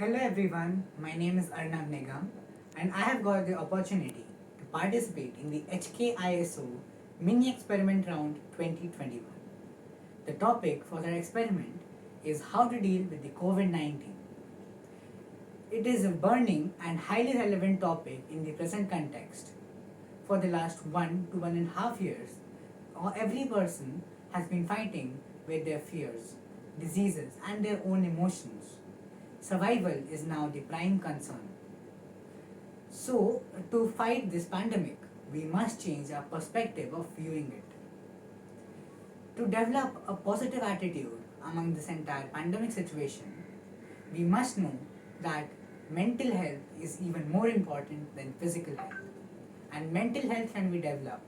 Hello everyone, my name is Arnab Nigam and I have got the opportunity to participate in the HKISO Mini Experiment Round 2021. The topic for our experiment is how to deal with the COVID-19. It is a burning and highly relevant topic in the present context. For the last 1 to 1.5 years, every person has been fighting with their fears, diseases, and their own emotions. Survival is now the prime concern. So, to fight this pandemic, we must change our perspective of viewing it. To develop a positive attitude among this entire pandemic situation, we must know that mental health is even more important than physical health. And mental health can be developed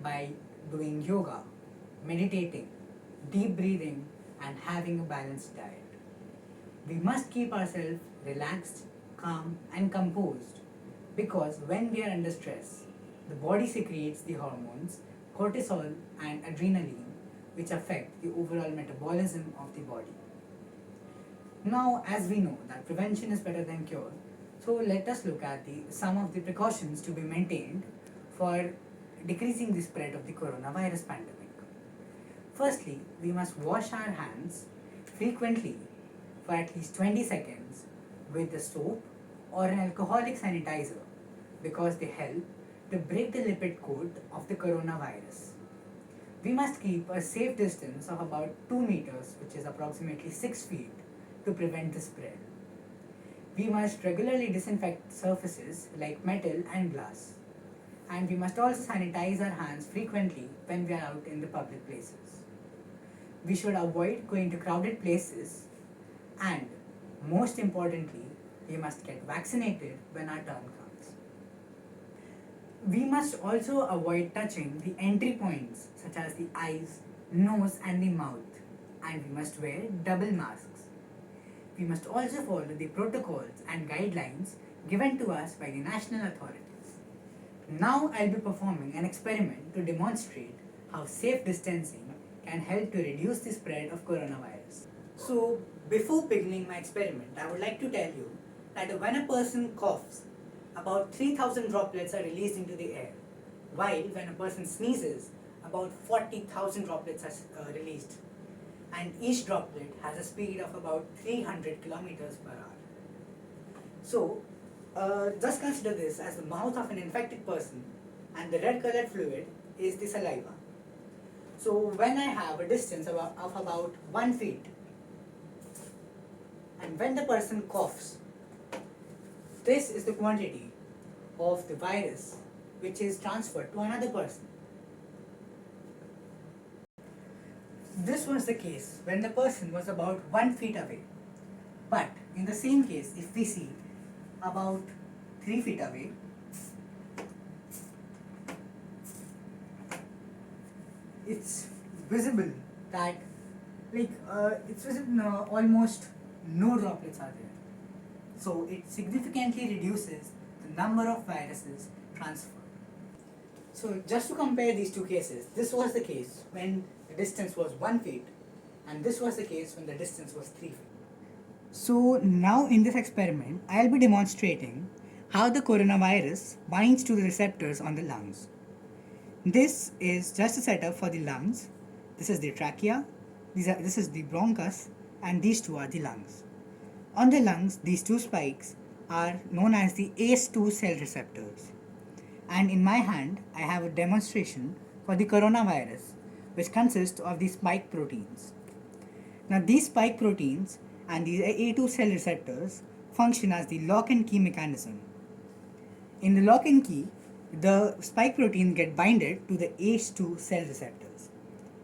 by doing yoga, meditating, deep breathing, and having a balanced diet. We must keep ourselves relaxed, calm, and composed because when we are under stress, the body secretes the hormones cortisol and adrenaline, which affect the overall metabolism of the body. Now, as we know that prevention is better than cure, so let us look at some of the precautions to be maintained for decreasing the spread of the coronavirus pandemic. Firstly, we must wash our hands frequently for at least 20 seconds with a soap or an alcoholic sanitizer because they help to break the lipid coat of the coronavirus. We must keep a safe distance of about 2 meters, which is approximately 6 feet, to prevent the spread. We must regularly disinfect surfaces like metal and glass. And we must also sanitize our hands frequently when we are out in the public places. We should avoid going to crowded places and most importantly, we must get vaccinated when our turn comes. We must also avoid touching the entry points such as the eyes, nose and the mouth, and we must wear double masks. We must also follow the protocols and guidelines given to us by the national authorities. Now I'll be performing an experiment to demonstrate how safe distancing can help to reduce the spread of coronavirus. So, before beginning my experiment, I would like to tell you that when a person coughs, about 3,000 droplets are released into the air, while when a person sneezes, about 40,000 droplets are released, and each droplet has a speed of about 300 kilometers per hour. So, just consider this as the mouth of an infected person, and the red colored fluid is the saliva. So, when I have a distance of about 1 feet, and when the person coughs, this is the quantity of the virus which is transferred to another person. This was the case when the person was about 1 feet away. But in the same case, if we see about 3 feet away, it's visible that almost no droplets are there. So it significantly reduces the number of viruses transferred. So just to compare these two cases, this was the case when the distance was 1 feet and this was the case when the distance was 3 feet. So now in this experiment, I'll be demonstrating how the coronavirus binds to the receptors on the lungs. This is just a setup for the lungs. This is the trachea, this is the bronchus, and these two are the lungs. On the lungs, these two spikes are known as the ACE2 cell receptors. And in my hand, I have a demonstration for the coronavirus, which consists of the spike proteins. Now, these spike proteins and these A2 cell receptors function as the lock and key mechanism. In the lock and key, the spike proteins get binded to the ACE2 cell receptors,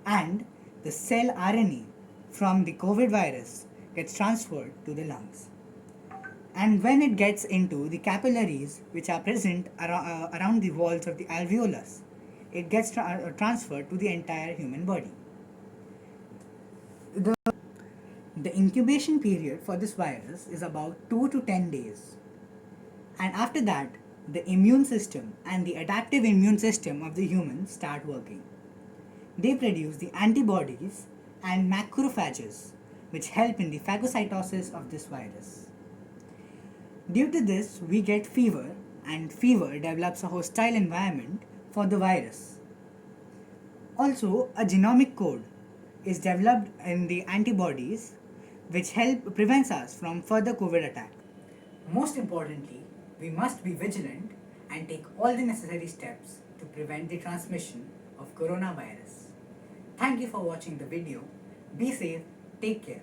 and the cell RNA from the COVID virus gets transferred to the lungs. And when it gets into the capillaries which are present around the walls of the alveolus, it gets transferred to the entire human body. The incubation period for this virus is about 2 to 10 days. And after that, the immune system and the adaptive immune system of the human start working. They produce the antibodies and macrophages which help in the phagocytosis of this virus. Due to this, we get fever, and fever develops a hostile environment for the virus. Also, a genomic code is developed in the antibodies which help prevents us from further COVID attack. Most importantly, we must be vigilant and take all the necessary steps to prevent the transmission of coronavirus. Thank you for watching the video. Be safe, take care.